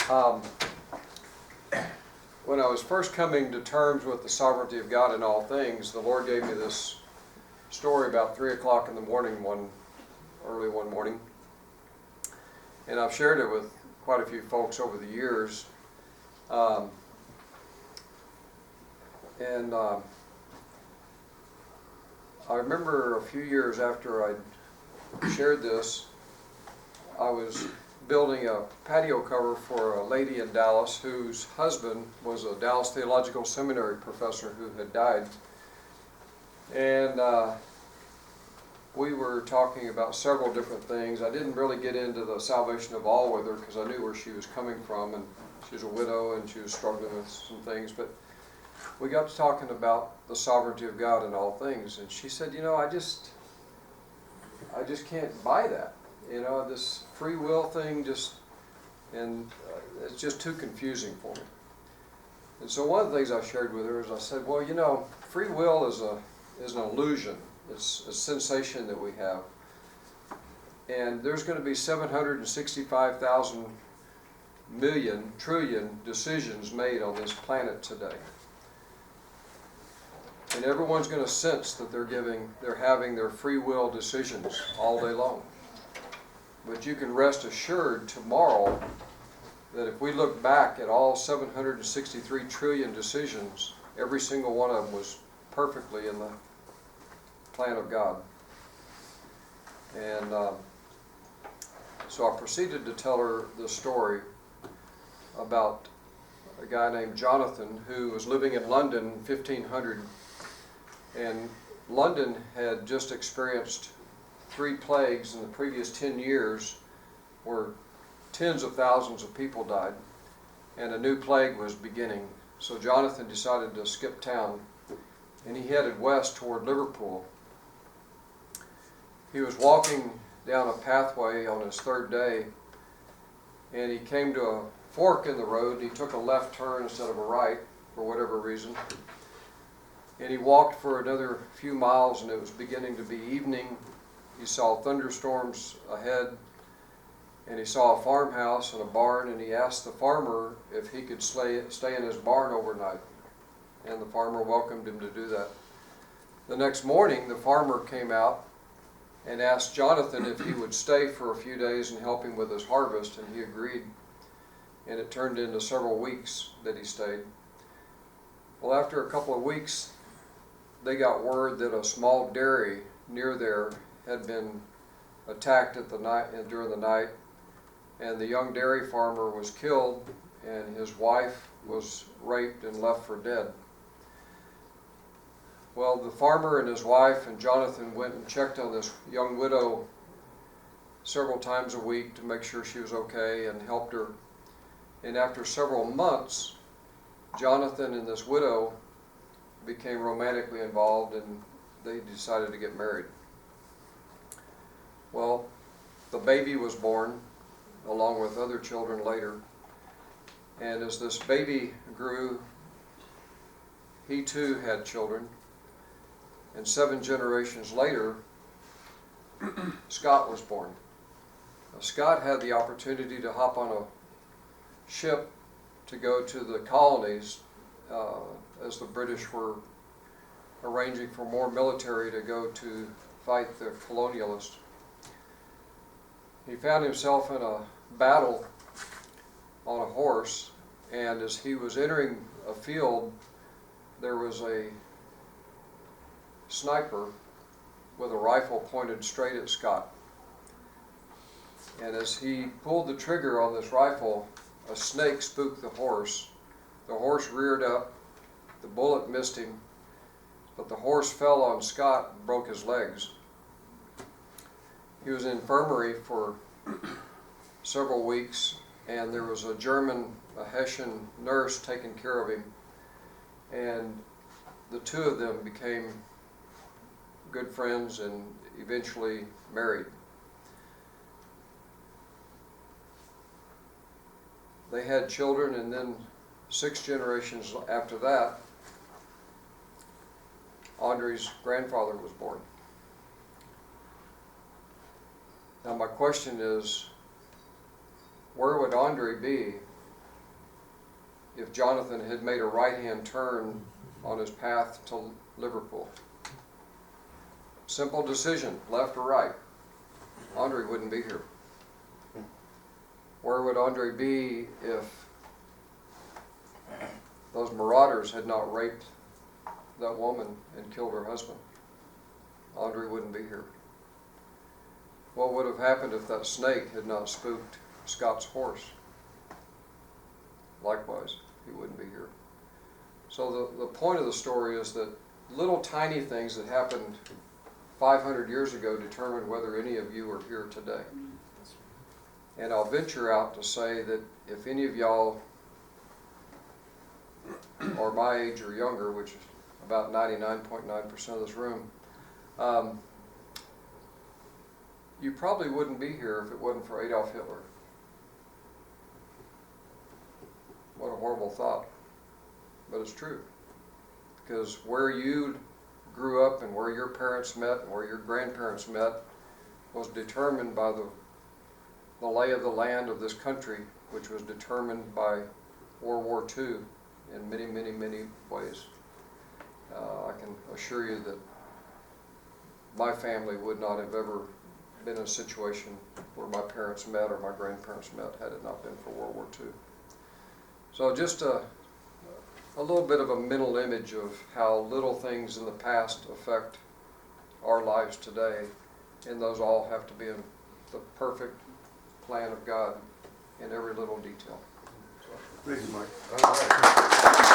Um, when I was first coming to terms with the sovereignty of God in all things, the Lord gave me this story about 3 o'clock in the morning early one morning. And I've shared it with quite a few folks over the years. I remember a few years after I shared this, I was building a patio cover for a lady in Dallas whose husband was a Dallas Theological Seminary professor who had died. And we were talking about several different things. I didn't really get into the salvation of all with her because I knew where she was coming from, and she was a widow and she was struggling with some things. But we got to talking about the sovereignty of God in all things, and she said, I just can't buy that. This free will thing it's just too confusing for me. And so one of the things I shared with her is I said, well, free will is an illusion. It's a sensation that we have. And there's going to be 765,000 trillion decisions made on this planet today. And everyone's going to sense that they're having their free will decisions all day long. But you can rest assured tomorrow that if we look back at all 763 trillion decisions, every single one of them was perfectly in the plan of God. And so I proceeded to tell her the story about a guy named Jonathan who was living in London in 1500. And London had just experienced 3 plagues in the previous 10 years where tens of thousands of people died, and a new plague was beginning. So Jonathan decided to skip town, and he headed west toward Liverpool. He was walking down a pathway on his 3rd day, and he came to a fork in the road, and he took a left turn instead of a right for whatever reason. And he walked for another few miles, and it was beginning to be evening. He saw thunderstorms ahead, and he saw a farmhouse and a barn, and he asked the farmer if he could stay in his barn overnight. And the farmer welcomed him to do that. The next morning, the farmer came out and asked Jonathan if he would stay for a few days and help him with his harvest, and he agreed. And it turned into several weeks that he stayed. Well, after a couple of weeks, they got word that a small dairy near there had been attacked during the night, and the young dairy farmer was killed, and his wife was raped and left for dead. Well, the farmer and his wife and Jonathan went and checked on this young widow several times a week to make sure she was okay and helped her. And after several months, Jonathan and this widow became romantically involved, and they decided to get married. Well, the baby was born along with other children later, and as this baby grew, he too had children, and 7 generations later, Scott was born. Now, Scott had the opportunity to hop on a ship to go to the colonies as the British were arranging for more military to go to fight the colonialists. He found himself in a battle on a horse, and as he was entering a field, there was a sniper with a rifle pointed straight at Scott. And as he pulled the trigger on this rifle, a snake spooked the horse. The horse reared up, the bullet missed him, but the horse fell on Scott and broke his legs. He was in infirmary for several weeks, and there was a Hessian nurse taking care of him, and the two of them became good friends and eventually married. They had children, and then 6 generations after that, Audrey's grandfather was born. Now my question is, where would Andre be if Jonathan had made a right-hand turn on his path to Liverpool. Simple decision, left or right. Andre wouldn't be here. Where would Andre be if those marauders had not raped that woman and killed her husband? Andre wouldn't be here. What would have happened if that snake had not spooked Scott's horse? Likewise, he wouldn't be here. So the point of the story is that little tiny things that happened 500 years ago determine whether any of you are here today. And I'll venture out to say that if any of y'all are my age or younger, which is about 99.9% of this room, you probably wouldn't be here if it wasn't for Adolf Hitler. What a horrible thought, but it's true. Because where you grew up and where your parents met and where your grandparents met was determined by the lay of the land of this country, which was determined by World War II in many, many, many ways. I can assure you that my family would not have ever been in a situation where my parents met or my grandparents met had it not been for World War II. So just a little bit of a mental image of how little things in the past affect our lives today, and those all have to be in the perfect plan of God in every little detail. Thank you, Mike.